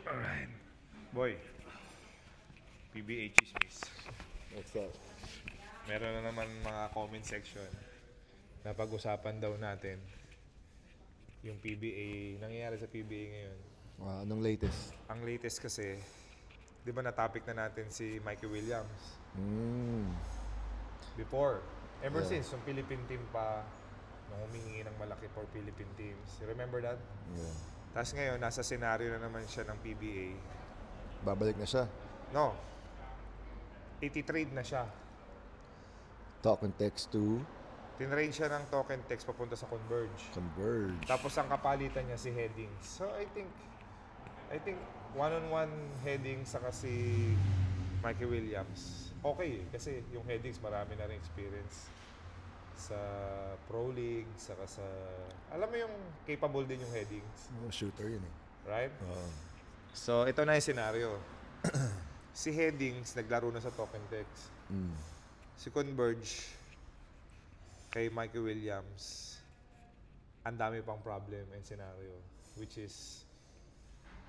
Alright. Boy, PBA Chismis. What's that? Meron na naman mga comment section na pag-usapan daw natin yung PBA, nangyayari sa PBA ngayon. Anong latest? Ang latest kasi, di ba na-topic na natin si Mikey Williams? Before, ever Yeah. since, yung Philippine team pa, nung humingi ng malaki for Philippine teams. You remember that? Yeah. Tapos ngayon, nasa scenario na naman siya ng PBA. Babalik na siya. No, 80-trade na siya. Talk and text to Tinrade siya ng token text papunta sa Converge. Converge. Tapos ang kapalitan niya si Headings. So I think one-on-one Headings saka si Mikey Williams. Okay kasi yung Headings marami na rin experience sa Pro League, saka sa... Alam mo yung capable din yung Headings. Shooter yun eh. Right? So ito na yung scenario. Si Headings naglaro na sa token text. Si Converge kay Mikey Williams, ang dami pang problem and scenario. Which is,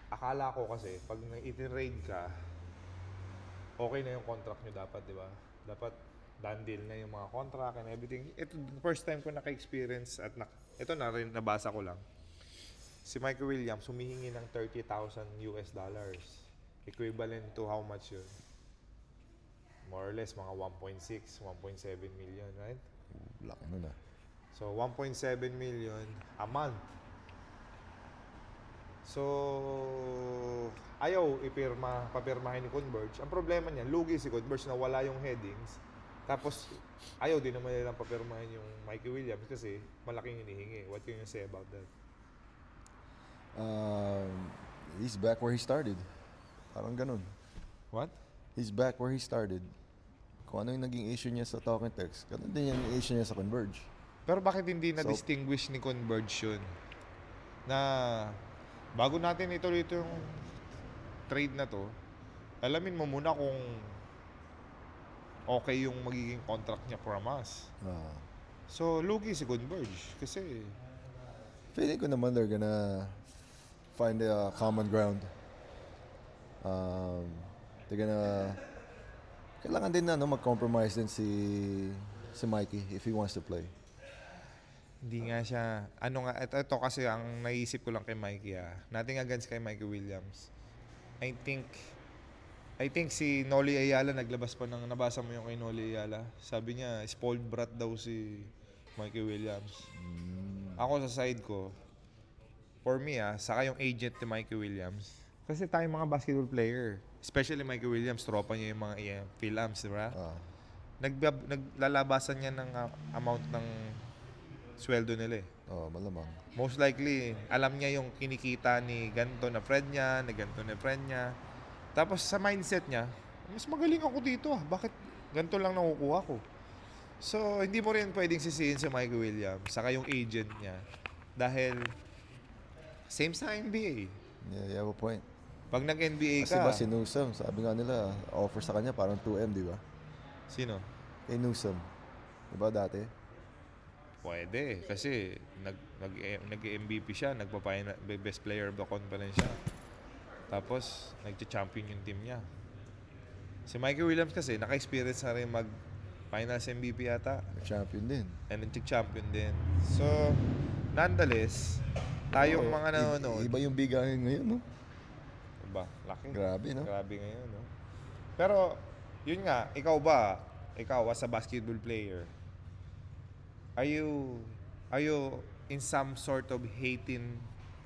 akala ko kasi, pag itin-raid ka, okay na yung contract nyo dapat, di ba? Dapat done deal na yung mga contract and everything. Ito, first time ko naka-experience at ito na rin, nabasa ko lang. Si Mikey Williams, humihingi ng $30,000 US dollars. Equivalent to how much yun? More or less, mga 1.6, 1.7 million, right? Laki nun ah. So, 1.7 million a month. So, ayaw papirmahin ni Converge. Ang problema niya, lugi si Converge na wala yung headings. Tapos, ayaw din naman nilang papirmahin yung Mikey Williams kasi malaking hinihingi. What can you say about that? He's back where he started. Parang ganun. What? He's back where he started. Kung ano yung naging issue niya sa talk and text, ganun din yung issue niya sa Converge. Pero bakit hindi na-distinguish ni Converge yun? Na bago natin ituloy yung trade na to, alamin mo muna kung okay yung magiging contract niya from us. So, lugi si Converge. Kasi, Feeling ko naman they're gonna find a common ground. They're gonna... Kailangan din na mag-compromise din si Mikey if he wants to play. hindi nga siya, ito kasi ang naisip ko lang kay Mikey Nothing against kay Mikey Williams. I think si Noli Ayala naglabas pa ng, nabasa mo yung kay Noli Ayala? Sabi niya, spoiled brat daw si Mikey Williams. Ako sa side ko, for me saka yung agent ni Mikey Williams. Kasi tayong mga basketball player, especially Mikey Williams, tropa niya yung mga Phil-Ams, di ba? Naglalabasan niya ng amount ng sweldo nila Malamang. Most likely, alam niya yung kinikita ni ganito na friend niya, na ganito na friend niya. Tapos sa mindset niya, mas magaling ako dito Bakit ganito lang nakukuha ko? So, hindi mo rin pwedeng sisihin si Mikey Williams, saka yung agent niya. Dahil, same sa NBA. Yeah, you have a point. Pag nag-NBA Kasi ka... ba si Newsom, sabi nga nila, offer sa kanya parang 2M, di ba? Sino? Kay Newsom. Di ba dati? Pwede. Kasi nag-MVP siya, best player of the conference siya. Tapos, nag-champion yung team niya. Si Mikey Williams kasi, naka-experience na rin mag-finals MVP yata. Champion din. And nag-champion din. So, nonetheless, tayong mga nanonood... Iba yung bigahin ngayon, no? Diba? Laki. Grabe, no? Grabe ngayon, no? Pero, yun nga, ikaw as a basketball player, are you in some sort of hating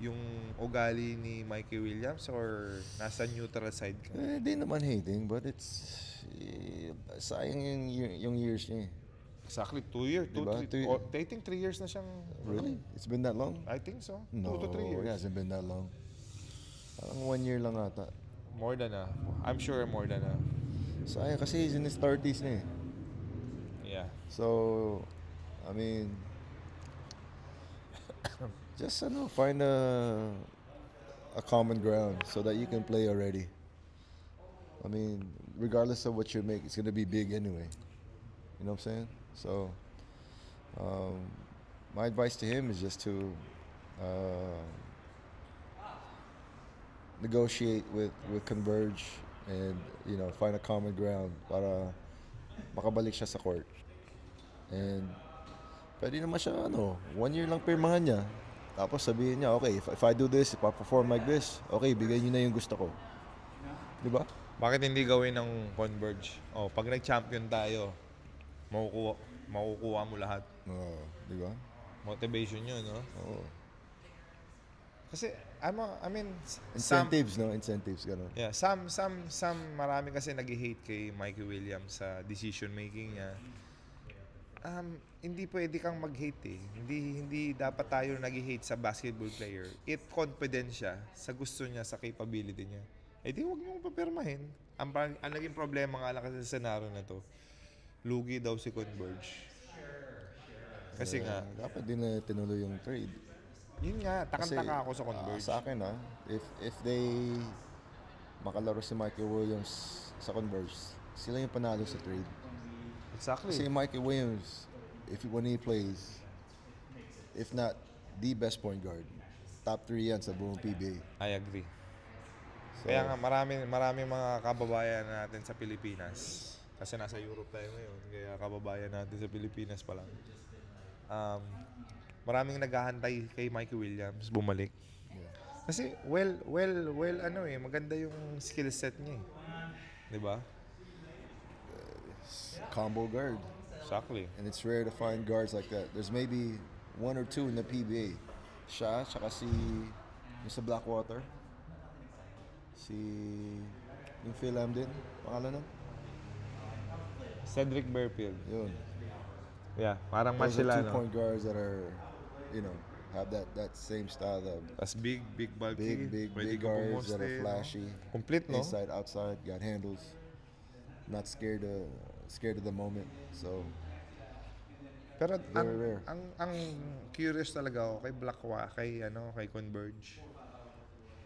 yung ugali ni Mikey Williams or nasa neutral side ka? Di naman hating, but it's... sayang yung years niya eh. Exactly, 2 years. Diba? I think 3 years na siyang... Really? It's been that long? I think so. No, 2 to 3 years. it hasn't been that long. Parang 1 year lang ata. More than I'm sure more than Sayang kasi he's in his 30s na eh. Yeah. So, I mean, just find a common ground so that you can play already. I mean, regardless of what you make, it's gonna be big anyway. You know what I'm saying? So, my advice to him is just to negotiate with Converge and find a common ground para makabalik siya sa court. And pwede naman siya 1 year lang pirmahan niya. Tapos sabihin niya, okay, if I do this, if I perform like this, okay, bigay niyo na yung gusto ko. Di ba? Bakit hindi gawin ng Converge? Pag nag-champion tayo, makukuha mo lahat. Oo, di ba? Motivation yun, no? Oo. Kasi, I mean, Incentives, Incentives, gano'n. yeah, marami kasi nag-hate kay Mikey Williams sa decision making niya. Hindi pwede kang mag-hate eh. Hindi dapat tayo nag-hate sa basketball player. Confident siya sa gusto niya, sa capability niya. Di huwag niyong papirmahin. Ang naging problema nga lang kasi sa scenario na to, lugi daw si Converge. Kasi nga, dapat din na tinuloy yung trade. Yun nga, takang-taka ako sa Converge. Sa akin if they makalaro si Mikey Williams sa Converge, sila yung panalo sa trade. Exactly. Kasi Mikey Williams, when he plays, if not the best point guard, top 3 yan sa buong PBA. I agree. Kaya nga maraming mga kababayan natin sa Pilipinas, kasi nasa Europe tayo ngayon, kaya kababayan natin sa Pilipinas pa lang. Maraming naghahantay kay Mikey Williams bumalik. Yeah. Kasi maganda yung skill set niya eh. 'Di ba? Combo guard. Exactly. And it's rare to find guards like that. There's maybe 1 or 2 in the PBA. Siya, tsaka yung sa Blackwater. Yung Phil Amden, pangalan nun? Cedric Berfield. Yun. Yeah, parang match Those sila, are 2 point guards that are, have that same style of as big bulky. big Pwede ka guards that pumoste, are flashy. Complete, no? Inside, outside, got handles. Not scared of the moment. So, Pero very rare. ang curious talaga ako kay kay Converge.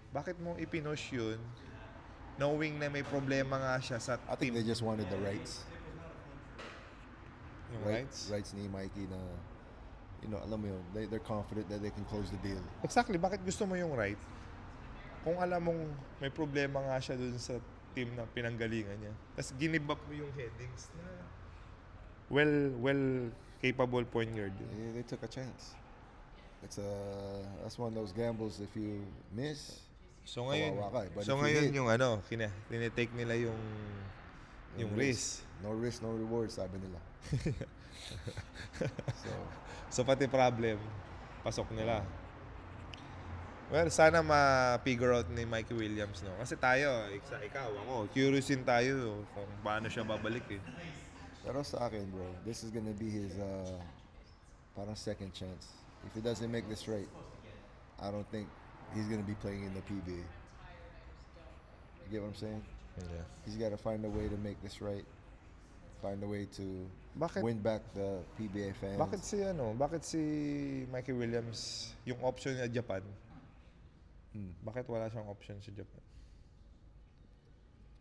Bakit mo ipinush yun knowing na may problema nga siya sa I think team? they just wanted the rights. Yung rights? Rights ni Mikey na, alam mo yun, they're confident that they can close the deal. Exactly. Bakit gusto mo yung right? Kung alam mong may problema nga siya dun sa team na pinanggalingan niya. Tapos ginibap mo yung headings na well capable point guard. They took a chance. That's one of those gambles if you miss. So ngayon, kawawa ka eh. But if you hit, yung tinitake nila yung risk. No risk, no reward, sabi nila. So pati problem, pasok nila. Well, sana ma-figure out ni Mikey Williams, no? Kasi tayo, ikaw, ako, curious din tayo kung paano siya babalik eh. Pero sa akin, bro, this is gonna be his parang second chance. If he doesn't make this right, I don't think he's gonna be playing in the PBA. You get what I'm saying? Yeah. He's got to find a way to make this right. Find a way to win back the PBA fans. Bakit si Mikey Williams, yung option niya Japan, bakit wala siyang option sa Japan?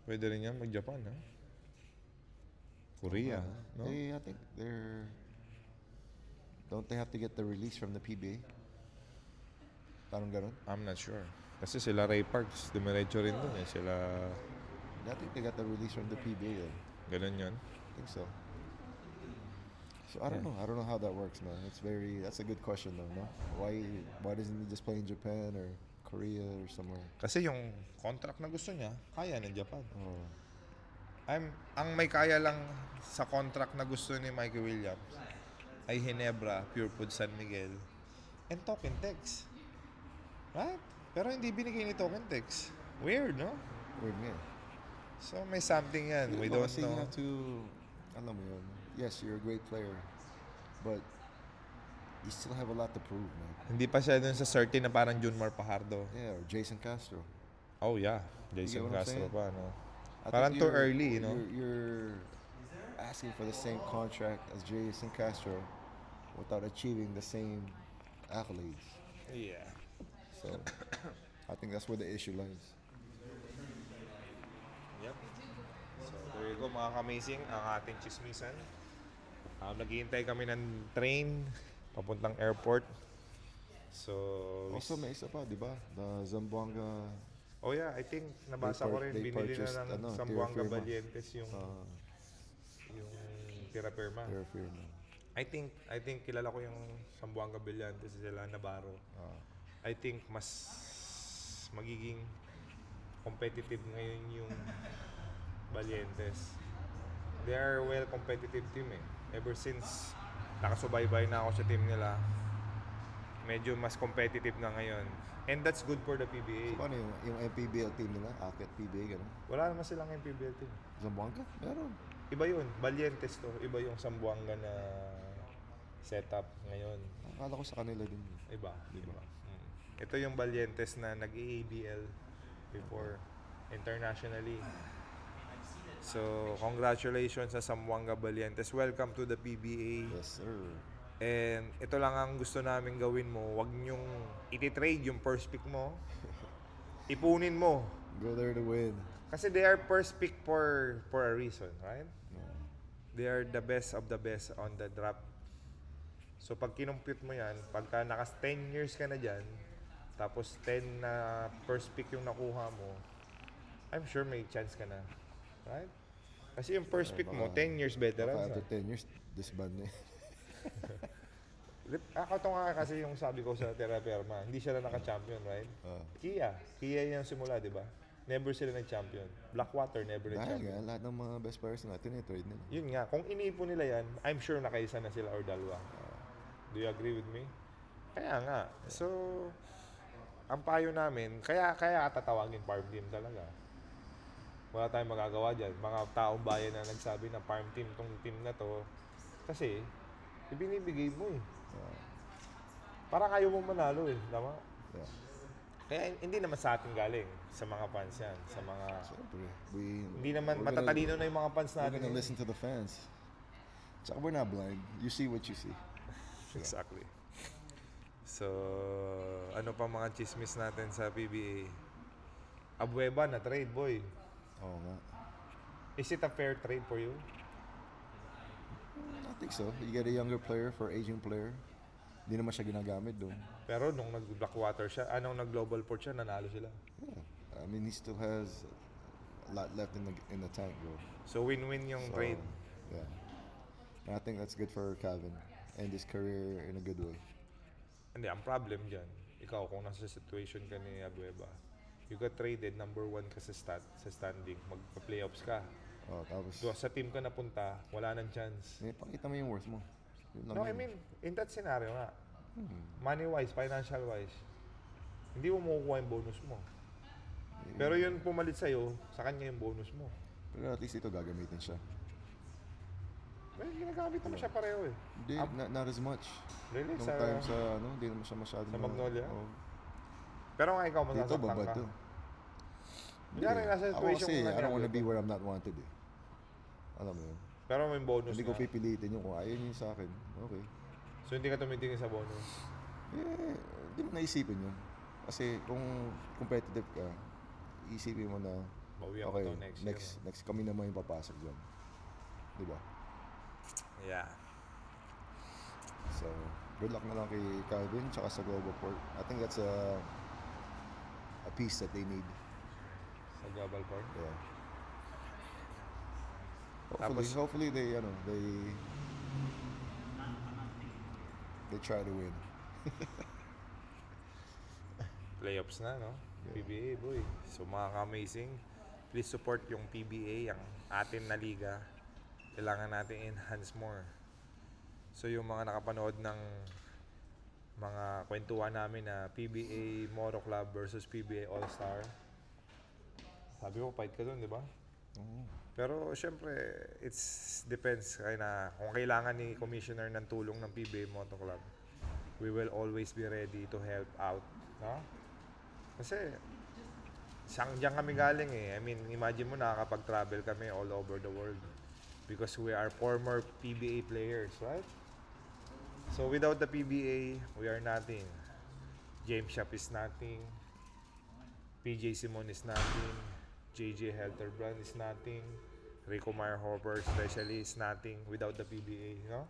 Pwede rin yan mag-Japan, ha? Korea, no? I think don't they have to get the release from the PBA? Parang ganun? I'm not sure. Kasi sila Ray Parks, dumiretso rin dun eh. I think they got the release from the PBA then. Ganun yun? I think so. So I don't know. I don't know how that works, man. That's a good question though, no? Why doesn't he just play in Japan or Korea or somewhere? Kasi yung contract na gusto niya, kaya ng Japan. Oh. Ang may kaya lang sa contract na gusto ni Mikey Williams ay Ginebra, Pure Food San Miguel, and Token Tex. Right? Pero hindi binigay ni Token Tex. Weird, no? Weird nga. So may something yan. We don't know. You have to, alam mo yun, yes, you're a great player, but you still have a lot to prove, man. Hindi pa siya dun sa certain na parang Junmar Pajardo. Yeah, or Jason Castro. Oh yeah, Jason Castro pa, no? I Parang think too early, no? You're asking for the same contract as Jason Castro without achieving the same accolades. Yeah. So, I think that's where the issue lies. Yep. So, there you go mga ka-amazing, ang ating chismisan. Naghihintay kami ng train papuntang airport. So, Also, may isa pa, di ba? The Zamboanga Oh yeah, I think nabasa ko rin, They binili purchased, na ng ano, Zamboanga Terra Firma. Valientes yung Terra Firma. Terra Firma. I think kilala ko yung Zamboanga Valientes sila Navarro. I think mas magiging competitive ngayon yung Valientes. They are well competitive team eh. Ever since nakasubaybay na ako sa team nila, medyo mas competitive na ngayon. And that's good for the PBA. So, paano yung MPBL team nila? Akit PBA, gano'n? Wala naman silang MPBL team. Zamboanga? Meron. Iba yun. Valientes to. Iba yung Zamboanga na setup ngayon. Akala ko sa kanila din. Iba. Ito yung Valientes na nag-AABL before internationally. So, congratulations sa Zamboanga Valientes. Welcome to the PBA. Yes, sir. And ito lang ang gusto namin gawin mo. Huwag nyong iti-trade yung first pick mo. Ipunin mo. Go there to win. Kasi they are first pick for a reason, right? They are the best of the best on the draft. So pag kinumpute mo yan, pagka naka 10 years ka na dyan, tapos 10 na first pick yung nakuha mo, I'm sure may chance ka na. Right? Kasi yung first pick mo, 10 years veteran. After 10 years, disband na Ito nga kasi yung sabi ko sa Terra Firma, hindi sila naka-champion, right? Kia yung simula, di ba? Never sila nag-champion. Blackwater never Dahil nag-champion. nga, lahat ng mga best players natin, i-trade nila. Yun nga, kung iniipon nila yan, I'm sure nakaisa na sila or dalawa. Do you agree with me? Kaya nga. So, ang payo namin, kaya tatawagin farm team talaga. Wala tayong magagawa dyan. Mga taong bayan na nagsabi na farm team tong team na to. Kasi, ibinibigay mo eh. Parang ayaw mo manalo eh. Tama? Yeah. Kaya hindi naman sa atin galing. Sa mga fans yan. Sa mga... Siyempre. Hindi naman matatalino na yung mga fans We're natin. gonna listen to the fans. Tsaka we're not blind. You see what you see. Exactly. So, ano pa mga chismis natin sa PBA? Abueva na trade, boy. Oo nga. Is it a fair trade for you? I think so. You get a younger player for aging player. Hindi naman siya ginagamit doon. Pero nung nag-Blackwater siya, anong nag-Global Port siya, nanalo sila. Yeah. I mean, he still has a lot left in the tank, bro. So, win-win yung So, trade. yeah. And I think that's good for Calvin and his career in a good way. Hindi, ang problem dyan, ikaw kung nasa situation ka ni Abueva, you got traded, number 1 ka sa standing, magpa-playoffs ka. Oh, tapos, Sa team ka napunta, wala nang chance. pakita mo yung worth mo. Yun lang No, yun. I mean, in that scenario nga, money-wise, financial-wise, hindi mo makukuha yung bonus mo. Pero yun pumalit sa'yo, sa kanya yung bonus mo. Pero at least ito gagamitin siya. Well, ginagamit naman siya pareho eh. Hindi, not as much. Really? Nung time sa, hindi naman siya masyadong... Sa Magnolia? Oh. Pero nga ikaw, Dito, masasaktan babad ka. to. Kunyari, nasa Ako situation kasi, ko I don't wanna be where I'm not wanted eh. Alam mo yun. Pero may bonus Hindi na. ko pipilitin yung kung ayaw niyo sa akin. Okay. So hindi ka tumitingin sa bonus. Hindi mo naisipin yun. Kasi kung competitive ka, isipin mo na, Bawi ako okay, to next year. next kami naman yung papasok dyan. Di ba? Yeah. So, good luck na lang kay Calvin tsaka sa Global Port. I think that's a piece that they need. Sa Global Port. Yeah. Tapos- Hopefully they try to win. Playoffs na, no? PBA, boy. So mga ka-amazing, please support yung PBA, ang atin na liga. Kailangan natin enhance more. So yung mga nakapanood ng mga kwentuhan namin na PBA Moto Club versus PBA All-Star, sabi ko, fight ka dun, di ba? Pero syempre, it's depends kaya na kung kailangan ni Commissioner ng tulong ng PBA Moto Club, we will always be ready to help out, no? Kasi diyan kami galing eh. I mean, imagine mo nakakapag-travel kami all over the world because we are former PBA players, right? So without the PBA, we are nothing. James Shop is nothing. PJ Simon is nothing. JJ Helterbrand is nothing. Rico Meyerhofer especially is nothing without the PBA, no?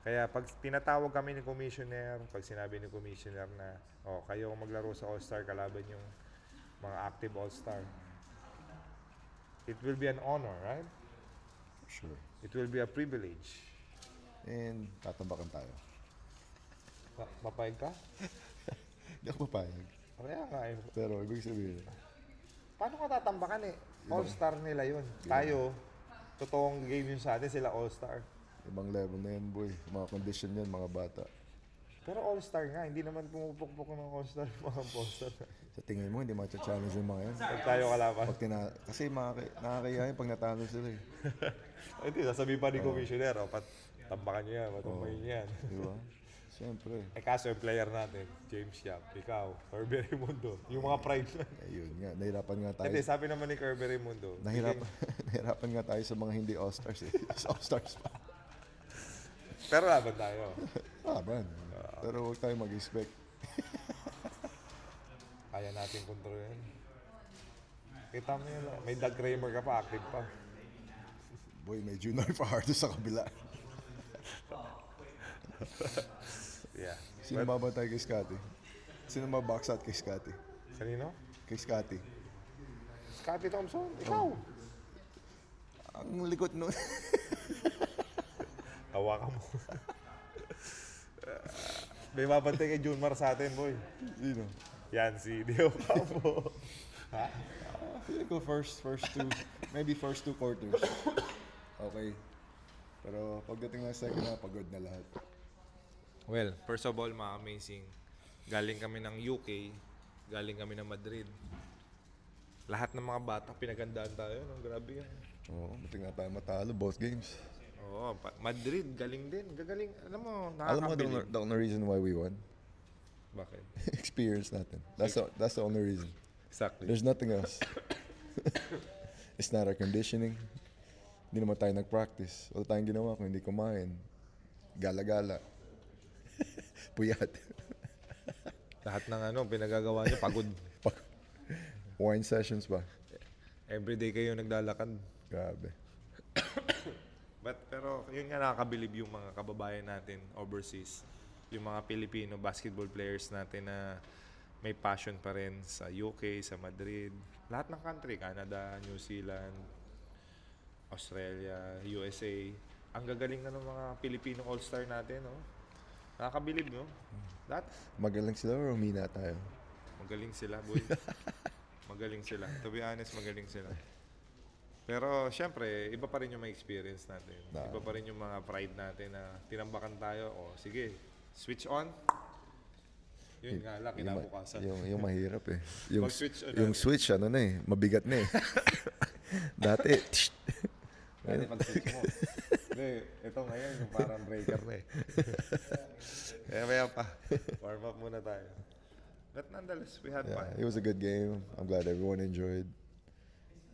Kaya pag tinatawag kami ni Commissioner, pag sinabi ni Commissioner na, kayo maglaro sa All-Star kalaban yung mga active all-star. It will be an honor, right? Sure. It will be a privilege. And tatambakan tayo. Mapayag ka? Hindi ako papayag. Kaya nga eh. Pero ibig sabihin, Paano ka tatambakan eh? All-star nila yun. Tayo, totoong game yun sa atin, sila all-star. ibang level na yan, boy. Mga condition yan, mga bata. Pero all-star nga, hindi naman pumupukpok ng all-star mga all-star. Sa tingin mo, hindi matcha-challenge yung mga yan. Pag tayo kalaban. Kasi nakakaya yung pag natalo sila eh. Hindi, sasabihin pa ni Commissioner, tambakan niyo yan, matambayin niyo yan. Di ba? Siyempre. Eh kaso yung player natin, James Yap, ikaw, Kirby Raimundo, yung mga pride na. Ayun nga, nahirapan nga tayo. Hindi, sabi naman ni Kirby Raimundo. Nahirapan nga tayo sa mga hindi all-stars eh. Sa all-stars pa. Pero laban tayo. Man. Pero huwag tayo mag-expect. Kaya natin kontrolin. Kita mo yun, may Doug Kramer ka pa, active pa. Boy, may Junior Fajardo sa kabila. Yeah. Sino mabantay kay Scotty? Sino mabox out kay Scotty? Kanino? Kay Scotty. Scotty Thompson, ikaw. Ang likot nun. Hawakan mo. May mabantay kay Junmar sa atin, boy. Sino? Yan, si Dio Campo. Ha? Feeling ko first two, maybe first 2 quarters. Okay. Pero pagdating ng second half, pagod na lahat. Well, first of all, mga amazing. Galing kami ng UK, galing kami ng Madrid. Lahat ng mga bata, pinagandaan tayo. No? Grabe yan. Oo, buti nga tayo matalo, both games. Oo, Madrid, galing din. Gagaling, alam mo, Alam mo nakakabilib. the only reason why we won? Bakit? Experience natin. That's the only reason. Exactly. There's nothing else. It's not our conditioning. Hindi naman tayo nag-practice. Wala tayong ginawa kung hindi kumain. Gala-gala. Puyat. Lahat ng pinagagawa niyo, pagod. Wine sessions ba? Everyday kayo naglalakad. Grabe. Pero yun nga nakakabilib yung mga kababayan natin overseas. Yung mga Filipino basketball players natin na may passion pa rin sa UK, sa Madrid. Lahat ng country, Canada, New Zealand, Australia, USA. Ang gagaling na ng mga Filipino all-star natin, no? Nakakabilib, no? Lahat. Magaling sila or umina tayo? Magaling sila, boy. Magaling sila. To be honest, magaling sila. Pero, syempre, iba pa rin yung may experience natin. Iba pa rin yung mga pride natin na tinambakan tayo. O, sige, switch on. Yun nga lang, kinabukasan. Yung mahirap eh. Mag-switch, Yung switch, na eh. Mabigat na eh. Dati, Dati pag-switch mo. Hindi, ito ngayon yung parang breaker na eh. Kaya maya pa. Warm up muna tayo. But nonetheless, we had fun. it was a good game. I'm glad everyone enjoyed,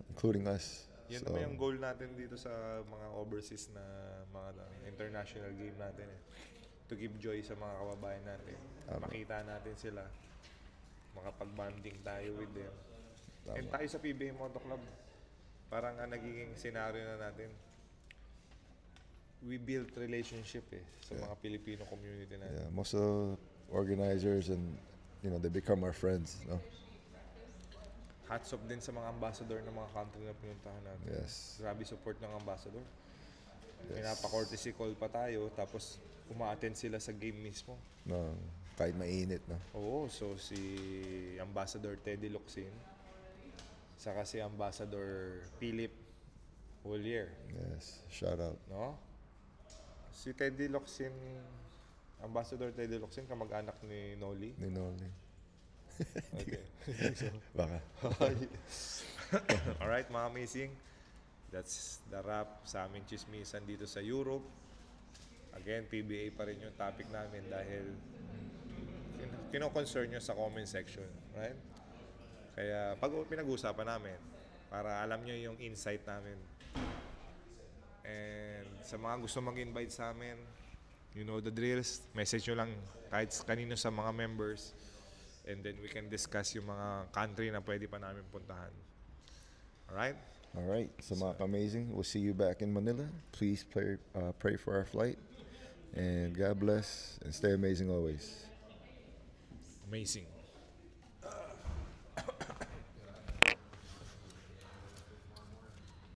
including us. Yun naman yung goal natin dito sa mga overseas na mga international game natin eh. To give joy sa mga kababayan natin. Makita natin sila. Makapag-bonding tayo with them. And tayo sa PBA Moto Club, parang nagiging scenario na natin. We build relationship sa mga Filipino community natin. Yeah, most of the organizers and they become our friends. No? Hats off din sa mga ambassador ng mga country na pinuntahan natin. Yes. Grabe support ng ambassador. Pinapa-courtesy call pa tayo, tapos uma-attend sila sa game mismo. No, kahit mainit, no? Oo, so si Ambassador Teddy Locsin, saka si Ambassador Philip Wollier. Yes, shout out. No? Si Teddy Locsin, Ambassador Teddy Locsin, kamag-anak ni Noli. Ni Noli. Okay. Baka. Alright, mga amazing. That's the wrap sa aming chismisan dito sa Europe. Again, PBA pa rin yung topic namin dahil kino-concern nyo sa comment section. Right? Kaya pinag-uusapan namin para alam nyo yung insight namin. And sa mga gusto mag-invite sa amin, you know the drills. Message nyo lang kahit kanino sa mga members. And then we can discuss yung mga country na pwede pa namin puntahan. Alright? Alright, so mga amazing. We'll see you back in Manila. Please pray for our flight. And God bless and stay amazing always. Amazing.